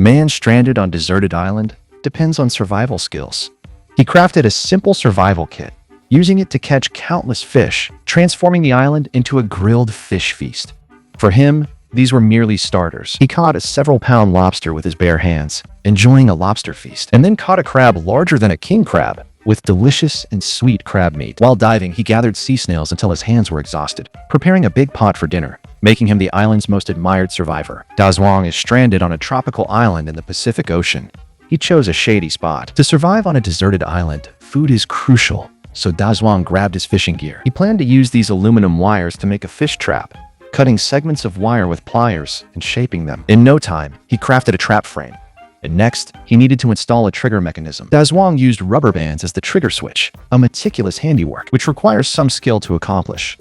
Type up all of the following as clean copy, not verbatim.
Man stranded on deserted island depends on survival skills. He crafted a simple survival kit, using it to catch countless fish, transforming the island into a grilled fish feast. For him, these were merely starters. He caught a several-pound lobster with his bare hands, enjoying a lobster feast, and then caught a crab larger than a king crab, with delicious and sweet crab meat. While diving, he gathered sea snails until his hands were exhausted, preparing a big pot for dinner, making him the island's most admired survivor. Dazhuang is stranded on a tropical island in the Pacific Ocean. He chose a shady spot. To survive on a deserted island, food is crucial, so Dazhuang grabbed his fishing gear. He planned to use these aluminum wires to make a fish trap, cutting segments of wire with pliers and shaping them. In no time, he crafted a trap frame. And next, he needed to install a trigger mechanism. Dazhuang used rubber bands as the trigger switch, a meticulous handiwork which requires some skill to accomplish.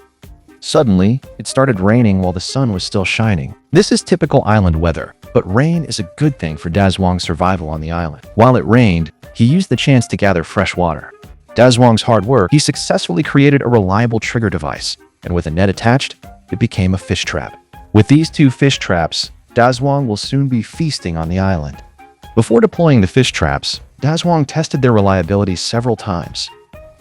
Suddenly, it started raining while the sun was still shining. This is typical island weather, but rain is a good thing for Dazhuang's survival on the island. While it rained, he used the chance to gather fresh water. Dazhuang's hard work, he successfully created a reliable trigger device, and with a net attached, it became a fish trap. With these two fish traps, Dazhuang will soon be feasting on the island. Before deploying the fish traps, Dazhuang tested their reliability several times.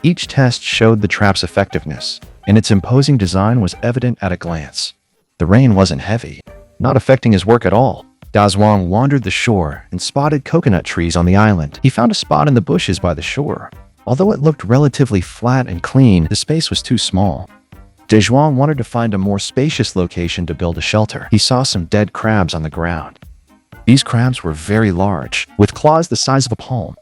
Each test showed the trap's effectiveness, and its imposing design was evident at a glance. The rain wasn't heavy, not affecting his work at all. Dazhuang wandered the shore and spotted coconut trees on the island. He found a spot in the bushes by the shore. Although it looked relatively flat and clean, the space was too small. Dazhuang wanted to find a more spacious location to build a shelter. He saw some dead crabs on the ground. These crabs were very large, with claws the size of a palm.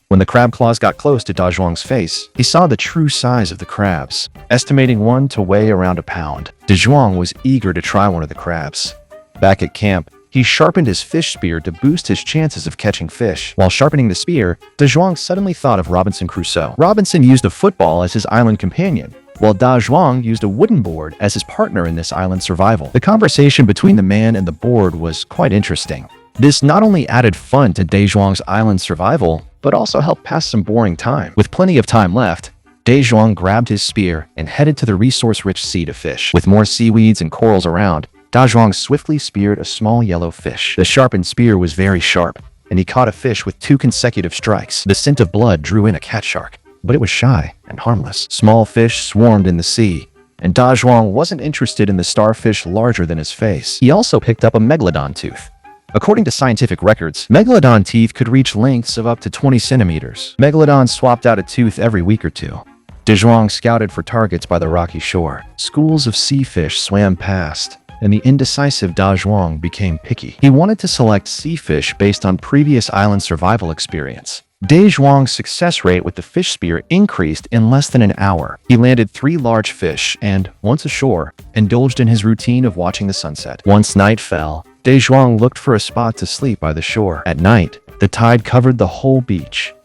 When the crab claws got close to Dazhuang's face, he saw the true size of the crabs, estimating one to weigh around a pound. Dazhuang was eager to try one of the crabs. Back at camp, he sharpened his fish spear to boost his chances of catching fish. While sharpening the spear, Dazhuang suddenly thought of Robinson Crusoe. Robinson used a football as his island companion, while Dazhuang used a wooden board as his partner in this island survival. The conversation between the man and the board was quite interesting. This not only added fun to Dazhuang's island survival, but also helped pass some boring time. With plenty of time left, Dazhuang grabbed his spear and headed to the resource-rich sea to fish. With more seaweeds and corals around, Dazhuang swiftly speared a small yellow fish. The sharpened spear was very sharp, and he caught a fish with 2 consecutive strikes. The scent of blood drew in a cat shark, but it was shy and harmless. Small fish swarmed in the sea, and Dazhuang wasn't interested in the starfish larger than his face. He also picked up a megalodon tooth. According to scientific records, megalodon teeth could reach lengths of up to 20 centimeters. Megalodons swapped out a tooth every week or two. Dazhuang scouted for targets by the rocky shore. Schools of sea fish swam past, and the indecisive Dazhuang became picky. He wanted to select sea fish based on previous island survival experience. Dazhuang's success rate with the fish spear increased in less than an hour. He landed 3 large fish and, once ashore, indulged in his routine of watching the sunset. Once night fell, Dazhuang looked for a spot to sleep by the shore. At night, the tide covered the whole beach.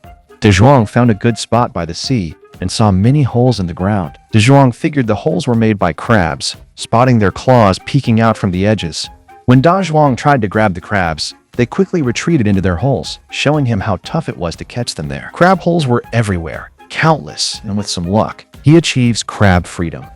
Dazhuang found a good spot by the sea and saw many holes in the ground. Dazhuang figured the holes were made by crabs, spotting their claws peeking out from the edges. When Dazhuang tried to grab the crabs, they quickly retreated into their holes, showing him how tough it was to catch them there. Crab holes were everywhere, countless, and with some luck, he achieves crab freedom.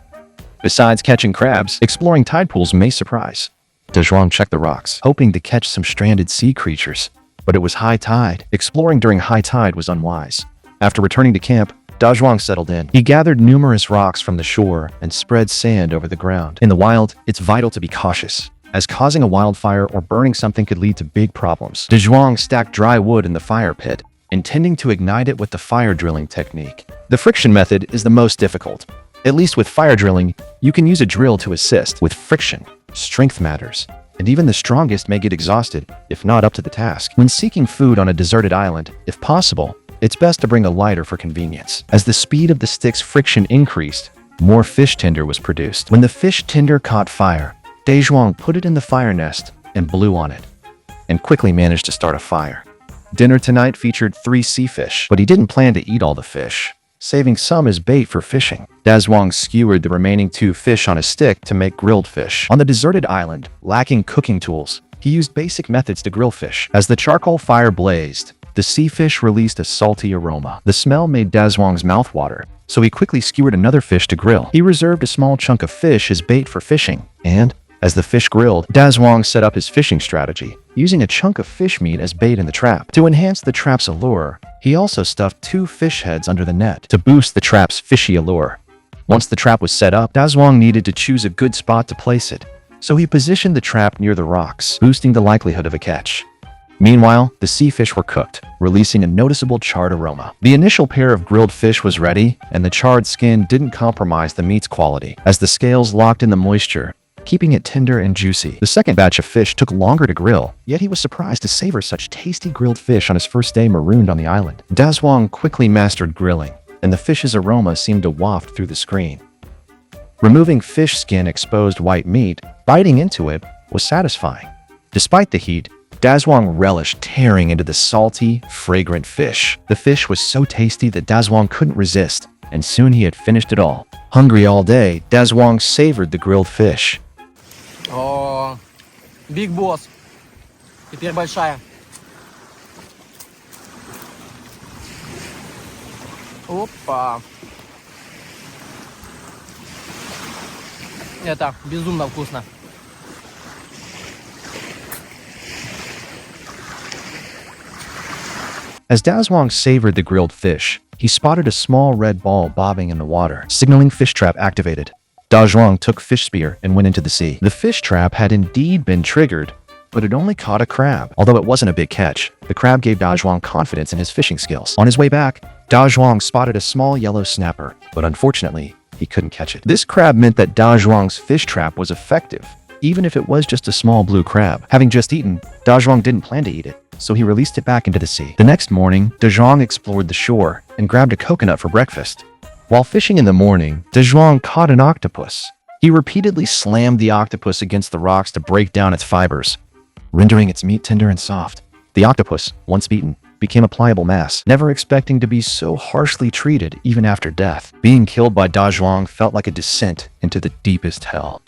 Besides catching crabs, exploring tide pools may surprise. Dazhuang checked the rocks, hoping to catch some stranded sea creatures, but it was high tide. Exploring during high tide was unwise. After returning to camp, Dazhuang settled in. He gathered numerous rocks from the shore and spread sand over the ground. In the wild, it's vital to be cautious, as causing a wildfire or burning something could lead to big problems. Dazhuang stacked dry wood in the fire pit, intending to ignite it with the fire drilling technique. The friction method is the most difficult. At least with fire drilling, you can use a drill to assist. With friction, strength matters, and even the strongest may get exhausted, if not up to the task. When seeking food on a deserted island, if possible, it's best to bring a lighter for convenience. As the speed of the stick's friction increased, more fish tinder was produced. When the fish tinder caught fire, Dazhuang put it in the fire nest and blew on it, and quickly managed to start a fire. Dinner tonight featured 3 sea fish, but he didn't plan to eat all the fish, saving some as bait for fishing. Dazhuang skewered the remaining 2 fish on a stick to make grilled fish. On the deserted island, lacking cooking tools, he used basic methods to grill fish. As the charcoal fire blazed, the sea fish released a salty aroma. The smell made Dazhuang's mouth water, so he quickly skewered another fish to grill. He reserved a small chunk of fish as bait for fishing, and, As the fish grilled, Dazhuang set up his fishing strategy, using a chunk of fish meat as bait in the trap. To enhance the trap's allure, he also stuffed 2 fish heads under the net to boost the trap's fishy allure. Once the trap was set up, Dazhuang needed to choose a good spot to place it, so he positioned the trap near the rocks, boosting the likelihood of a catch. Meanwhile, the sea fish were cooked, releasing a noticeable charred aroma. The initial pair of grilled fish was ready, and the charred skin didn't compromise the meat's quality, as the scales locked in the moisture, keeping it tender and juicy. The second batch of fish took longer to grill, yet he was surprised to savor such tasty grilled fish on his first day marooned on the island. Dazhuang quickly mastered grilling, and the fish's aroma seemed to waft through the screen. Removing fish skin exposed white meat, biting into it, was satisfying. Despite the heat, Dazhuang relished tearing into the salty, fragrant fish. The fish was so tasty that Dazhuang couldn't resist, and soon he had finished it all. Hungry all day, Dazhuang savored the grilled fish. О, Big Boss. Теперь большая. Опа. Это безумно вкусно. As Dazhuang savored the grilled fish, he spotted a small red ball bobbing in the water, signaling fish trap activated. Dazhuang took fish spear and went into the sea. The fish trap had indeed been triggered, but it only caught a crab. Although it wasn't a big catch, the crab gave Dazhuang confidence in his fishing skills. On his way back, Dazhuang spotted a small yellow snapper, but unfortunately, he couldn't catch it. This crab meant that Dazhuang's fish trap was effective, even if it was just a small blue crab. Having just eaten, Dazhuang didn't plan to eat it, so he released it back into the sea. The next morning, Dazhuang explored the shore and grabbed a coconut for breakfast. While fishing in the morning, Dazhuang caught an octopus. He repeatedly slammed the octopus against the rocks to break down its fibers, rendering its meat tender and soft. The octopus, once beaten, became a pliable mass, never expecting to be so harshly treated even after death. Being killed by Dazhuang felt like a descent into the deepest hell.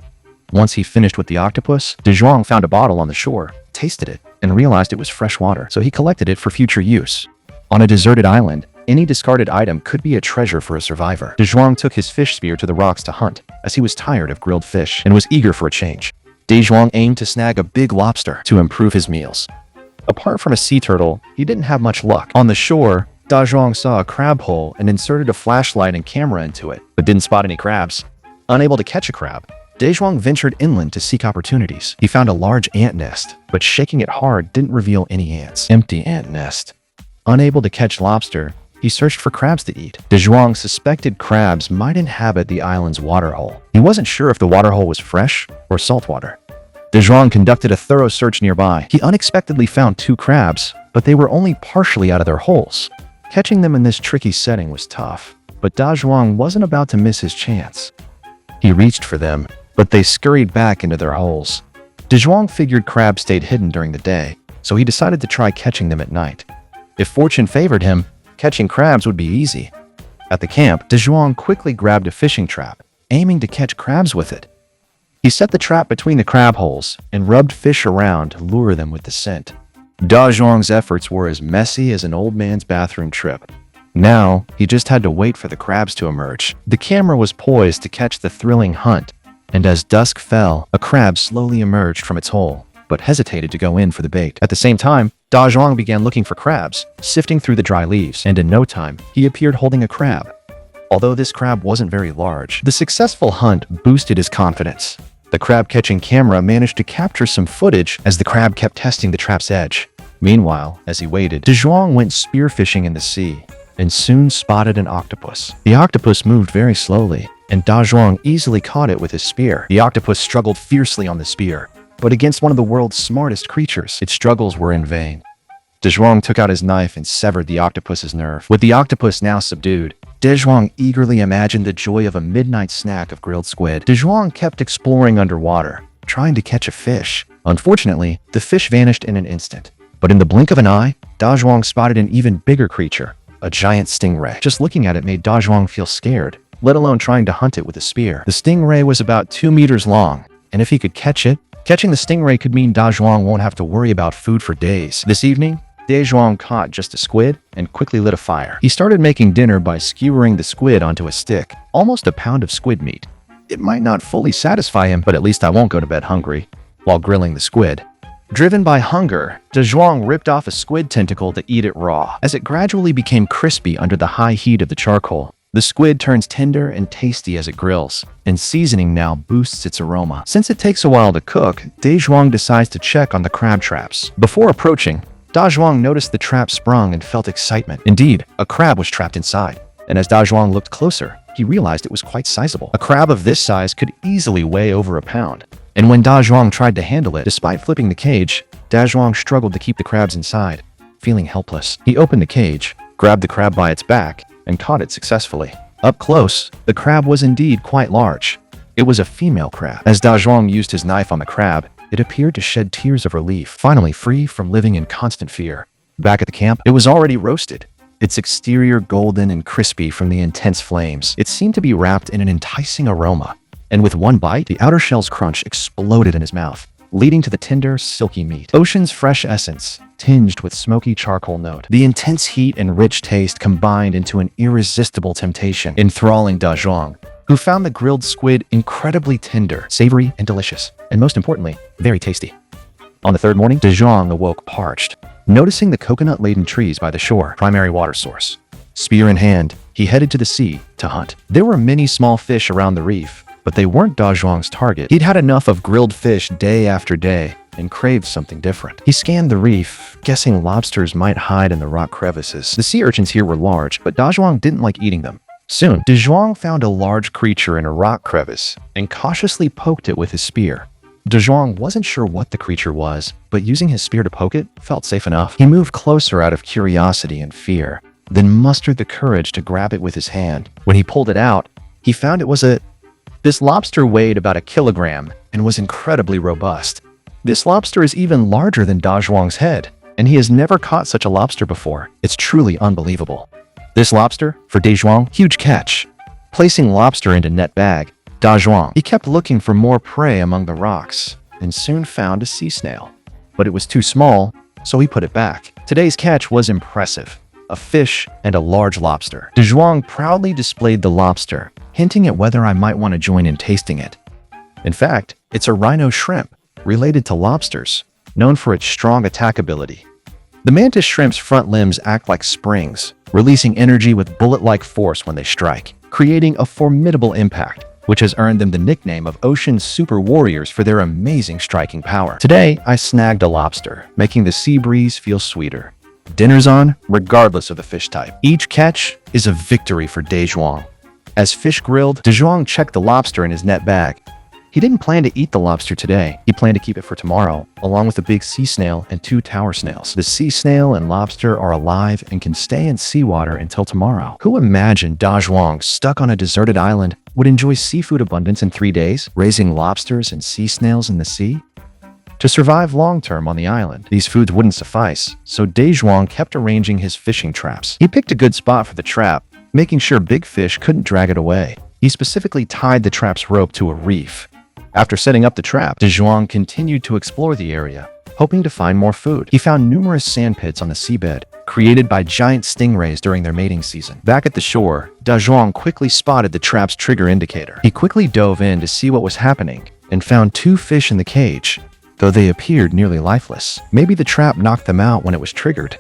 Once he finished with the octopus, Dazhuang found a bottle on the shore, tasted it, and realized it was fresh water, so he collected it for future use. On a deserted island, any discarded item could be a treasure for a survivor. Dazhuang took his fish spear to the rocks to hunt, as he was tired of grilled fish and was eager for a change. Dazhuang aimed to snag a big lobster to improve his meals. Apart from a sea turtle, he didn't have much luck. On the shore, Dazhuang saw a crab hole and inserted a flashlight and camera into it, but didn't spot any crabs. Unable to catch a crab, Dazhuang ventured inland to seek opportunities. He found a large ant nest, but shaking it hard didn't reveal any ants. Empty ant nest. Unable to catch lobster, he searched for crabs to eat. Dazhuang suspected crabs might inhabit the island's waterhole. He wasn't sure if the waterhole was fresh or saltwater. Dazhuang conducted a thorough search nearby. He unexpectedly found 2 crabs, but they were only partially out of their holes. Catching them in this tricky setting was tough, but Dazhuang wasn't about to miss his chance. He reached for them, but they scurried back into their holes. Dazhuang figured crabs stayed hidden during the day, so he decided to try catching them at night. If fortune favored him, catching crabs would be easy. At the camp, Dazhuang quickly grabbed a fishing trap, aiming to catch crabs with it. He set the trap between the crab holes and rubbed fish around to lure them with the scent. Dazhuang's efforts were as messy as an old man's bathroom trip. Now, he just had to wait for the crabs to emerge. The camera was poised to catch the thrilling hunt, and as dusk fell, a crab slowly emerged from its hole, but hesitated to go in for the bait. At the same time, Dazhuang began looking for crabs, sifting through the dry leaves, and in no time, he appeared holding a crab. Although this crab wasn't very large, the successful hunt boosted his confidence. The crab-catching camera managed to capture some footage as the crab kept testing the trap's edge. Meanwhile, as he waited, Dazhuang went spearfishing in the sea, and soon spotted an octopus. The octopus moved very slowly, and Dazhuang easily caught it with his spear. The octopus struggled fiercely on the spear, but against one of the world's smartest creatures, its struggles were in vain. Dazhuang took out his knife and severed the octopus's nerve. With the octopus now subdued, Dazhuang eagerly imagined the joy of a midnight snack of grilled squid. Dazhuang kept exploring underwater, trying to catch a fish. Unfortunately, the fish vanished in an instant. But in the blink of an eye, Dazhuang spotted an even bigger creature, a giant stingray. Just looking at it made Dazhuang feel scared, let alone trying to hunt it with a spear. The stingray was about 2 meters long, and if he could catch it, catching the stingray could mean Dazhuang won't have to worry about food for days. This evening, Dazhuang caught just a squid and quickly lit a fire. He started making dinner by skewering the squid onto a stick, almost a pound of squid meat. It might not fully satisfy him, but at least I won't go to bed hungry while grilling the squid. Driven by hunger, De Zhuang ripped off a squid tentacle to eat it raw. As it gradually became crispy under the high heat of the charcoal, the squid turns tender and tasty as it grills, and seasoning now boosts its aroma. Since it takes a while to cook, De Zhuang decides to check on the crab traps. Before approaching, Da Zhuang noticed the trap sprung and felt excitement. Indeed, a crab was trapped inside, and as Da Zhuang looked closer, he realized it was quite sizable. A crab of this size could easily weigh over a pound. And when Da Zhuang tried to handle it, despite flipping the cage, Da Zhuang struggled to keep the crabs inside. Feeling helpless, he opened the cage, grabbed the crab by its back, and caught it successfully. Up close, the crab was indeed quite large. It was a female crab. As Da Zhuang used his knife on the crab, it appeared to shed tears of relief, finally free from living in constant fear. Back at the camp, it was already roasted, its exterior golden and crispy from the intense flames. It seemed to be wrapped in an enticing aroma, and with one bite, the outer shell's crunch exploded in his mouth, leading to the tender, silky meat. Ocean's fresh essence, tinged with smoky charcoal note. The intense heat and rich taste combined into an irresistible temptation, enthralling Da Zhuang, who found the grilled squid incredibly tender, savory, and delicious, and most importantly, very tasty. On the third morning, De Zhuang awoke parched, noticing the coconut-laden trees by the shore, primary water source. Spear in hand, he headed to the sea to hunt. There were many small fish around the reef, but they weren't Da Zhuang's target. He'd had enough of grilled fish day after day and craved something different. He scanned the reef, guessing lobsters might hide in the rock crevices. The sea urchins here were large, but Da Zhuang didn't like eating them. Soon, De Zhuang found a large creature in a rock crevice and cautiously poked it with his spear. De Zhuang wasn't sure what the creature was, but using his spear to poke it felt safe enough. He moved closer out of curiosity and fear, then mustered the courage to grab it with his hand. When he pulled it out, he found it was This lobster weighed about 1 kilogram and was incredibly robust. This lobster is even larger than Da Zhuang's head, and he has never caught such a lobster before. It's truly unbelievable. This lobster, for De Zhuang, huge catch. Placing lobster into net bag, Da Zhuang, he kept looking for more prey among the rocks and soon found a sea snail. But it was too small, so he put it back. Today's catch was impressive. A fish and a large lobster. De Zhuang proudly displayed the lobster, hinting at whether I might want to join in tasting it. In fact, it's a rhino shrimp, related to lobsters, known for its strong attack ability. The mantis shrimp's front limbs act like springs, releasing energy with bullet-like force when they strike, creating a formidable impact, which has earned them the nickname of Ocean's Super Warriors for their amazing striking power. Today, I snagged a lobster, making the sea breeze feel sweeter. Dinner's on, regardless of the fish type. Each catch is a victory for De Zhuang. As fish grilled, De Zhuang checked the lobster in his net bag. He didn't plan to eat the lobster today. He planned to keep it for tomorrow, along with a big sea snail and 2 tower snails. The sea snail and lobster are alive and can stay in seawater until tomorrow. Who imagined Da Zhuang, stuck on a deserted island, would enjoy seafood abundance in 3 days, raising lobsters and sea snails in the sea? To survive long-term on the island, these foods wouldn't suffice, so De Zhuang kept arranging his fishing traps. He picked a good spot for the trap, making sure big fish couldn't drag it away. He specifically tied the trap's rope to a reef. After setting up the trap, De Zhuang continued to explore the area, hoping to find more food. He found numerous sand pits on the seabed, created by giant stingrays during their mating season. Back at the shore, Da Zhuang quickly spotted the trap's trigger indicator. He quickly dove in to see what was happening and found 2 fish in the cage, though they appeared nearly lifeless. Maybe the trap knocked them out when it was triggered.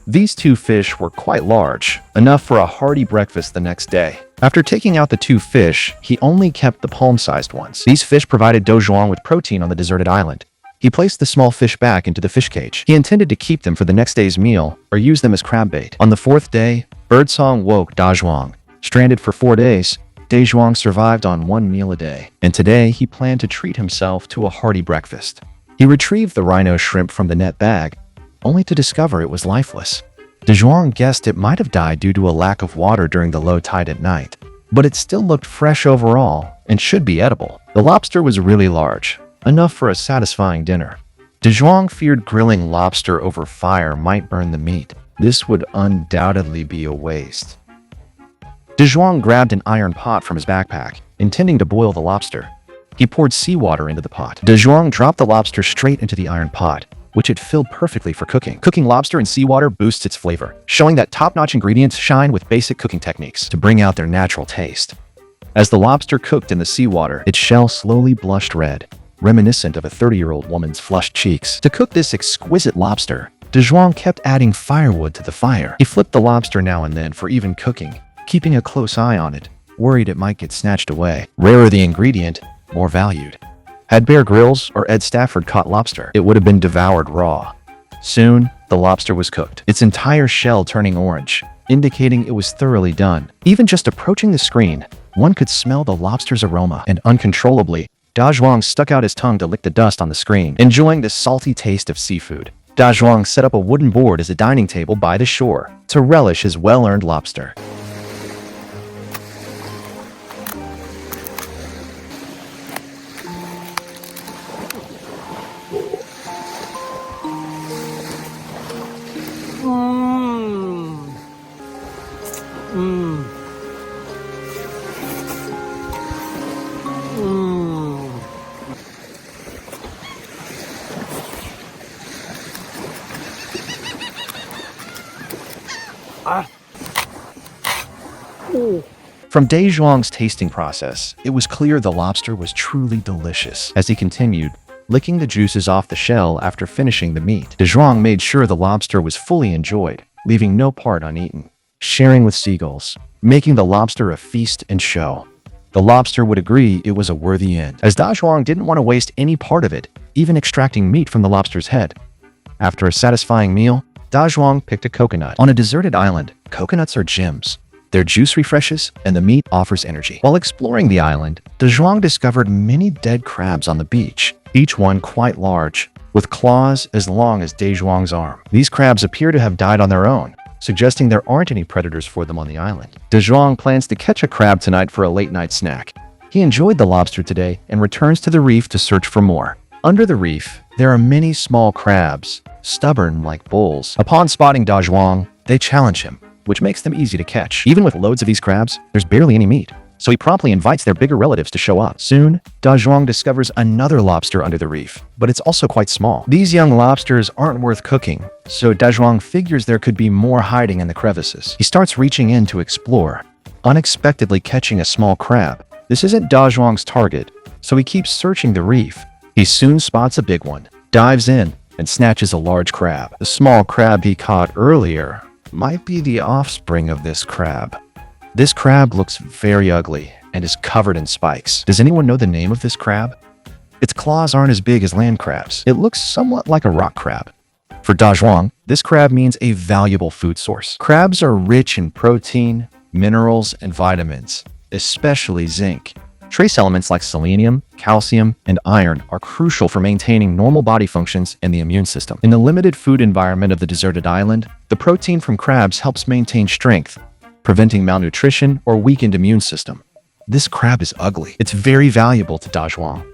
These 2 fish were quite large, enough for a hearty breakfast the next day. After taking out the 2 fish, he only kept the palm-sized ones. These fish provided De Zhuang with protein on the deserted island. He placed the small fish back into the fish cage. He intended to keep them for the next day's meal or use them as crab bait. On the 4th day, birdsong woke Da Zhuang. Stranded for 4 days, De Zhuang survived on 1 meal a day, and today he planned to treat himself to a hearty breakfast. He retrieved the rhino shrimp from the net bag, only to discover it was lifeless. De Zhuang guessed it might have died due to a lack of water during the low tide at night, but it still looked fresh overall and should be edible. The lobster was really large, enough for a satisfying dinner. De Zhuang feared grilling lobster over fire might burn the meat. This would undoubtedly be a waste. De Zhuang grabbed an iron pot from his backpack, intending to boil the lobster. He poured seawater into the pot. De Zhuang dropped the lobster straight into the iron pot, which it filled perfectly for cooking. Cooking lobster in seawater boosts its flavor, showing that top-notch ingredients shine with basic cooking techniques to bring out their natural taste. As the lobster cooked in the seawater, its shell slowly blushed red, reminiscent of a 30-year-old woman's flushed cheeks. To cook this exquisite lobster, De Zhuang kept adding firewood to the fire. He flipped the lobster now and then for even cooking, keeping a close eye on it, worried it might get snatched away. Rarer the ingredient, more valued. Had Bear Grylls or Ed Stafford caught lobster, it would have been devoured raw. Soon, the lobster was cooked, its entire shell turning orange, indicating it was thoroughly done. Even just approaching the screen, one could smell the lobster's aroma, and uncontrollably, Da Zhuang stuck out his tongue to lick the dust on the screen, enjoying the salty taste of seafood. Da Zhuang set up a wooden board as a dining table by the shore to relish his well-earned lobster. From De Zhuang's tasting process, it was clear the lobster was truly delicious. As he continued, licking the juices off the shell after finishing the meat, De Zhuang made sure the lobster was fully enjoyed, leaving no part uneaten. Sharing with seagulls, making the lobster a feast and show. The lobster would agree it was a worthy end, as Da Zhuang didn't want to waste any part of it, even extracting meat from the lobster's head. After a satisfying meal, Da Zhuang picked a coconut. On a deserted island, coconuts are gems. Their juice refreshes, and the meat offers energy. While exploring the island, De Zhuang discovered many dead crabs on the beach, each one quite large, with claws as long as De Zhuang's arm. These crabs appear to have died on their own, suggesting there aren't any predators for them on the island. De Zhuang plans to catch a crab tonight for a late-night snack. He enjoyed the lobster today and returns to the reef to search for more. Under the reef, there are many small crabs, stubborn like bulls. Upon spotting Da Zhuang, they challenge him, which makes them easy to catch. Even with loads of these crabs, there's barely any meat, so he promptly invites their bigger relatives to show up. Soon, Da Zhuang discovers another lobster under the reef, but it's also quite small. These young lobsters aren't worth cooking, so Da Zhuang figures there could be more hiding in the crevices. He starts reaching in to explore, unexpectedly catching a small crab. This isn't Da Zhuang's target, so he keeps searching the reef. He soon spots a big one, dives in, and snatches a large crab. The small crab he caught earlier might be the offspring of this crab. This crab looks very ugly and is covered in spikes. Does anyone know the name of this crab? Its claws aren't as big as land crabs. It looks somewhat like a rock crab. For Da Zhuang, this crab means a valuable food source. Crabs are rich in protein, minerals, and vitamins, especially zinc. Trace elements like selenium, calcium, and iron are crucial for maintaining normal body functions and the immune system. In the limited food environment of the deserted island, the protein from crabs helps maintain strength, preventing malnutrition or weakened immune system. This crab is ugly. It's very valuable to Da Zhuang.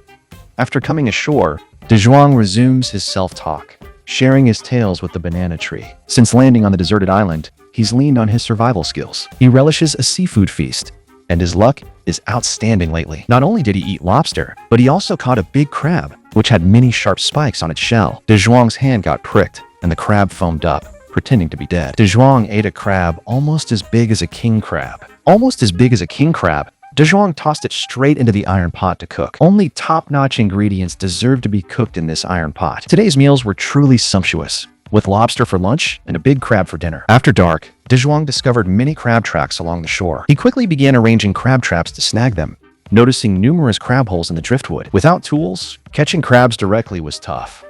After coming ashore, De Zhuang resumes his self-talk, sharing his tales with the banana tree. Since landing on the deserted island, he's leaned on his survival skills. He relishes a seafood feast, and his luck is outstanding lately. Not only did he eat lobster, but he also caught a big crab, which had many sharp spikes on its shell. De Zhuang's hand got pricked, and the crab foamed up, pretending to be dead. De Zhuang ate a crab almost as big as a king crab. Almost as big as a king crab, De Zhuang tossed it straight into the iron pot to cook. Only top-notch ingredients deserve to be cooked in this iron pot. Today's meals were truly sumptuous, with lobster for lunch and a big crab for dinner. After dark, De Zhuang discovered many crab tracks along the shore. He quickly began arranging crab traps to snag them, noticing numerous crab holes in the driftwood. Without tools, catching crabs directly was tough.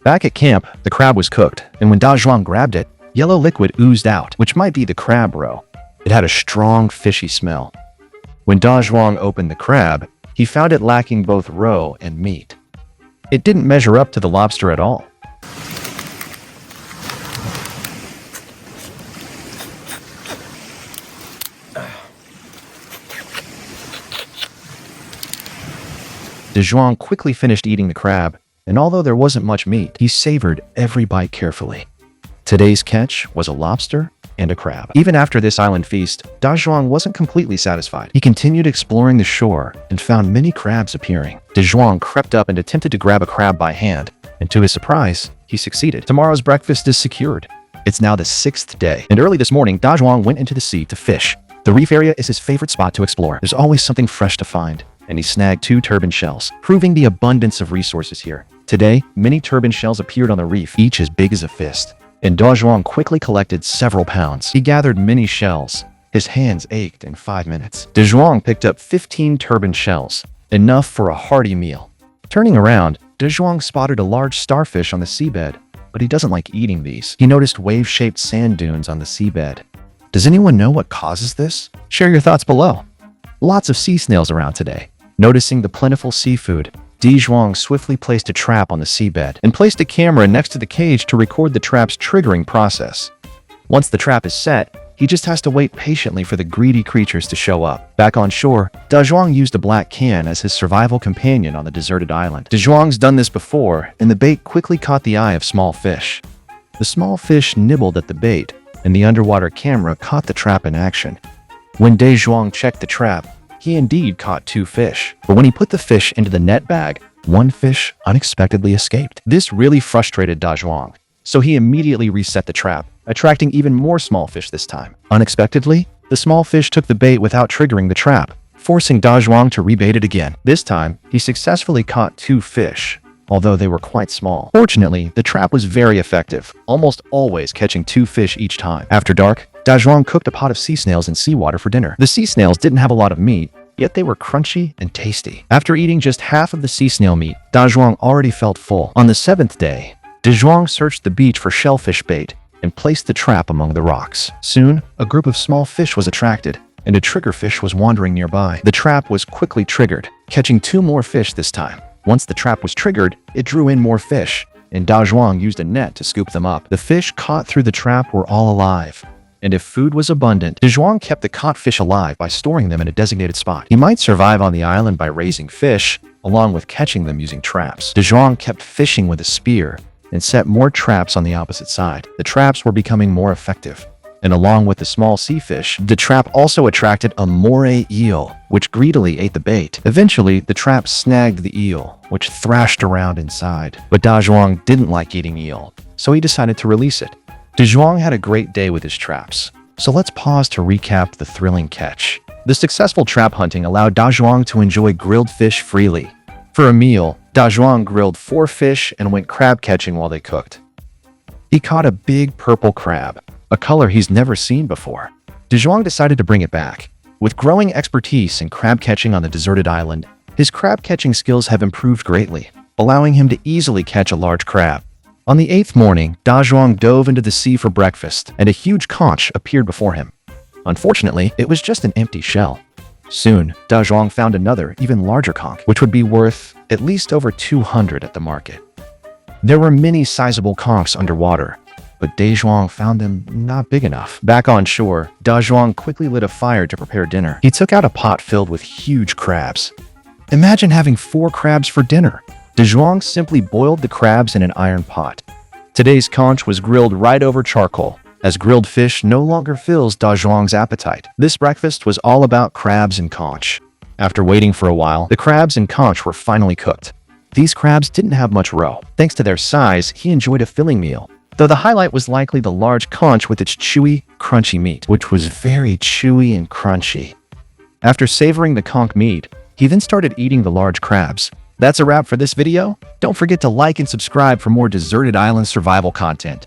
Back at camp, the crab was cooked, and when Da Zhuang grabbed it, yellow liquid oozed out, which might be the crab roe. It had a strong, fishy smell. When Da Zhuang opened the crab, he found it lacking both roe and meat. It didn't measure up to the lobster at all. De Zhuang quickly finished eating the crab, and although there wasn't much meat, he savored every bite carefully. Today's catch was a lobster and a crab. Even after this island feast, Da Zhuang wasn't completely satisfied. He continued exploring the shore and found many crabs appearing. De Zhuang crept up and attempted to grab a crab by hand, and to his surprise, he succeeded. Tomorrow's breakfast is secured. It's now the 6th day, and early this morning, Da Zhuang went into the sea to fish. The reef area is his favorite spot to explore. There's always something fresh to find, and he snagged 2 turban shells, proving the abundance of resources here. Today, many turban shells appeared on the reef, each as big as a fist, and Dazhuang quickly collected several pounds. He gathered many shells. His hands ached in 5 minutes. Dazhuang picked up 15 turban shells, enough for a hearty meal. Turning around, Dazhuang spotted a large starfish on the seabed, but he doesn't like eating these. He noticed wave-shaped sand dunes on the seabed. Does anyone know what causes this? Share your thoughts below. Lots of sea snails around today. Noticing the plentiful seafood, Dazhuang swiftly placed a trap on the seabed and placed a camera next to the cage to record the trap's triggering process. Once the trap is set, he just has to wait patiently for the greedy creatures to show up. Back on shore, Dazhuang used a black can as his survival companion on the deserted island. Dazhuang's done this before, and the bait quickly caught the eye of small fish. The small fish nibbled at the bait, and the underwater camera caught the trap in action. When Dazhuang checked the trap, he indeed caught 2 fish. But when he put the fish into the net bag, 1 fish unexpectedly escaped. This really frustrated Dazhuang, so he immediately reset the trap, attracting even more small fish this time. Unexpectedly, the small fish took the bait without triggering the trap, forcing Dazhuang to rebait it again. This time, he successfully caught 2 fish, although they were quite small. Fortunately, the trap was very effective, almost always catching 2 fish each time. After dark, Dazhuang cooked a pot of sea snails in seawater for dinner. The sea snails didn't have a lot of meat, yet they were crunchy and tasty. After eating just half of the sea snail meat, Dazhuang already felt full. On the 7th day, Dazhuang searched the beach for shellfish bait and placed the trap among the rocks. Soon, a group of small fish was attracted, and a triggerfish was wandering nearby. The trap was quickly triggered, catching 2 more fish this time. Once the trap was triggered, it drew in more fish, and Dazhuang used a net to scoop them up. The fish caught through the trap were all alive, and if food was abundant, Dazhuang kept the caught fish alive by storing them in a designated spot. He might survive on the island by raising fish, along with catching them using traps. Dazhuang kept fishing with a spear and set more traps on the opposite side. The traps were becoming more effective, and along with the small sea fish, the trap also attracted a moray eel, which greedily ate the bait. Eventually, the trap snagged the eel, which thrashed around inside. But Dazhuang didn't like eating eel, so he decided to release it. Dazhuang had a great day with his traps, so let's pause to recap the thrilling catch. The successful trap hunting allowed Dazhuang to enjoy grilled fish freely. For a meal, Dazhuang grilled 4 fish and went crab catching while they cooked. He caught a big purple crab, a color he's never seen before. Dazhuang decided to bring it back. With growing expertise in crab catching on the deserted island, his crab catching skills have improved greatly, allowing him to easily catch a large crab. On the 8th morning, Dazhuang dove into the sea for breakfast, and a huge conch appeared before him. Unfortunately, it was just an empty shell. Soon, Dazhuang found another, even larger conch, which would be worth at least over 200 at the market. There were many sizable conchs underwater, but Dazhuang found them not big enough. Back on shore, Dazhuang quickly lit a fire to prepare dinner. He took out a pot filled with huge crabs. Imagine having 4 crabs for dinner. Dazhuang simply boiled the crabs in an iron pot. Today's conch was grilled right over charcoal, as grilled fish no longer fills Dazhuang's appetite. This breakfast was all about crabs and conch. After waiting for a while, the crabs and conch were finally cooked. These crabs didn't have much roe. Thanks to their size, he enjoyed a filling meal, though the highlight was likely the large conch with its chewy, crunchy meat, which was very chewy and crunchy. After savoring the conch meat, he then started eating the large crabs. That's a wrap for this video. Don't forget to like and subscribe for more deserted island survival content.